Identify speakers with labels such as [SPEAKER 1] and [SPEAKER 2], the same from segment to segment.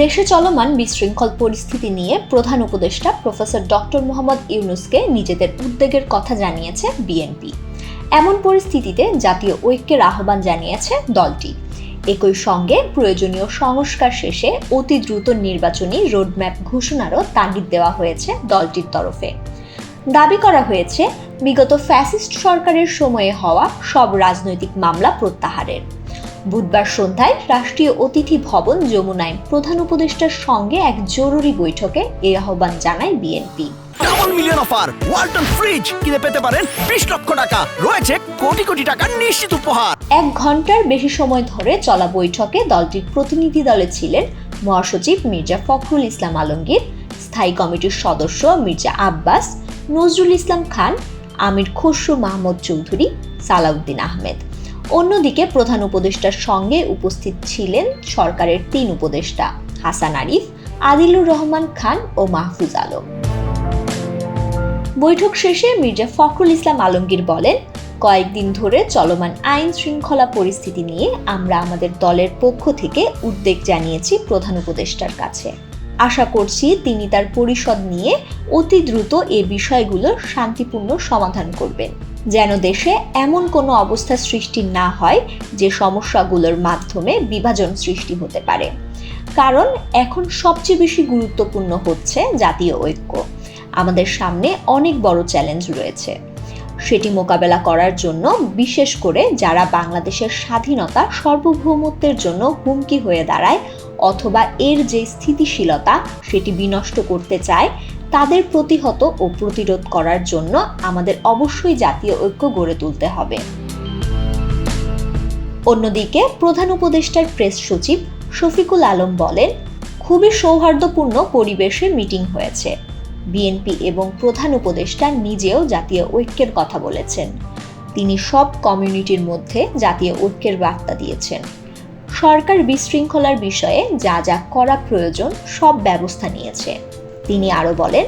[SPEAKER 1] দেশে চলমান বিশৃঙ্খল পরিস্থিতি নিয়ে প্রধান উপদেষ্টা প্রফেসর ডক্টর মোহাম্মদ ইউনূসকে নিজেদের উদ্বেগের কথা জানিয়েছে বিএনপি। এমন পরিস্থিতিতে জাতীয় ঐক্যের আহ্বান জানিয়েছে দলটি। একই সঙ্গে প্রয়োজনীয় সংস্কার শেষে অতি দ্রুত নির্বাচনী রোডম্যাপ ঘোষণারও তাগিদ দেওয়া হয়েছে দলটির তরফে। দাবি করা হয়েছে বিগত ফ্যাসিস্ট সরকারের সময়ে হওয়া সব রাজনৈতিক মামলা প্রত্যাহারের। বুধবার সন্ধ্যায় রাষ্ট্রীয় অতিথি ভবন যমুনায় প্রধান উপদেষ্টার সঙ্গে এক জরুরি বৈঠকে এই আহ্বান জানায় BNP.
[SPEAKER 2] Double million offer Walton fridge কিনে পেতে পারেন 20 লক্ষ টাকা, রয়েছে কোটি কোটি টাকার নিশ্চিত উপহার।
[SPEAKER 1] 1 ঘন্টার বেশি সময় ধরে চলা বৈঠকে দলটির প্রতিনিধি দলে ছিলেন মহাসচিব মির্জা ফখরুল ইসলাম আলমগীর, স্থায়ী কমিটির সদস্য মির্জা আব্বাস, নজরুল ইসলাম খান, আমির খসরু মাহমুদ চৌধুরী, সালাউদ্দিন আহমেদ। অন্যদিকে প্রধান উপদেষ্টার সঙ্গে উপস্থিত ছিলেন সরকারের 3 উপদেষ্টা হাসান আরিফ, আদিলুর রহমান খান ও মাহফুজ আলম। বৈঠক শেষে মির্জা ফখরুল ইসলাম আলমগীর বলেন, কয়েকদিন ধরে চলমান আইন শৃঙ্খলা পরিস্থিতি নিয়ে আমরা আমাদের দলের পক্ষ থেকে উদ্বেগ জানিয়েছি প্রধান উপদেষ্টার কাছে। আশা করছি তিনি তার পরিষদ নিয়ে অতি দ্রুত এ বিষয়গুলোর শান্তিপূর্ণ সমাধান করবেন, যেন দেশে এমন কোনো অবস্থা সৃষ্টি না হয় যে সমস্যাগুলোর মাধ্যমে বিভাজন সৃষ্টি হতে পারে। কারণ এখন সবচেয়ে বেশি গুরুত্বপূর্ণ হচ্ছে জাতীয় ঐক্য। আমাদের সামনে অনেক বড় চ্যালেঞ্জ রয়েছে, সেটি মোকাবেলা করার জন্য বিশেষ করে যারা বাংলাদেশের স্বাধীনতা সার্বভৌমত্বের জন্য হুমকি হয়ে দাঁড়ায় অথবা এর যে স্থিতিশীলতা সেটি বিনষ্ট করতে চায়, তাদের প্রতিহত ও প্রতিরোধ করার জন্য আমাদের অবশ্যই জাতীয় ঐক্য গড়ে তুলতে হবে। অন্যদিকে প্রধান উপদেষ্টার প্রেস সচিব শফিকুল আলম বলেন, খুবই সৌহার্দ্যপূর্ণ পরিবেশে মিটিং হয়েছে। বিএনপি এবং প্রধান উপদেষ্টা নিজেও জাতীয় ঐক্যের কথা বলেছেন। তিনি সব কমিউনিটির মধ্যে জাতীয় ঐক্যের বার্তা দিয়েছেন। সরকার বিশৃঙ্খলার বিষয়ে যা যা করা প্রয়োজন সব ব্যবস্থা নিয়েছে। তিনি আরও বলেন,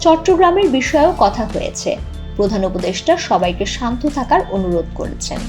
[SPEAKER 1] চট্টগ্রামের বিষয়েও কথা হয়েছে। প্রধান উপদেষ্টা সবাইকে শান্ত থাকার অনুরোধ করেছেন।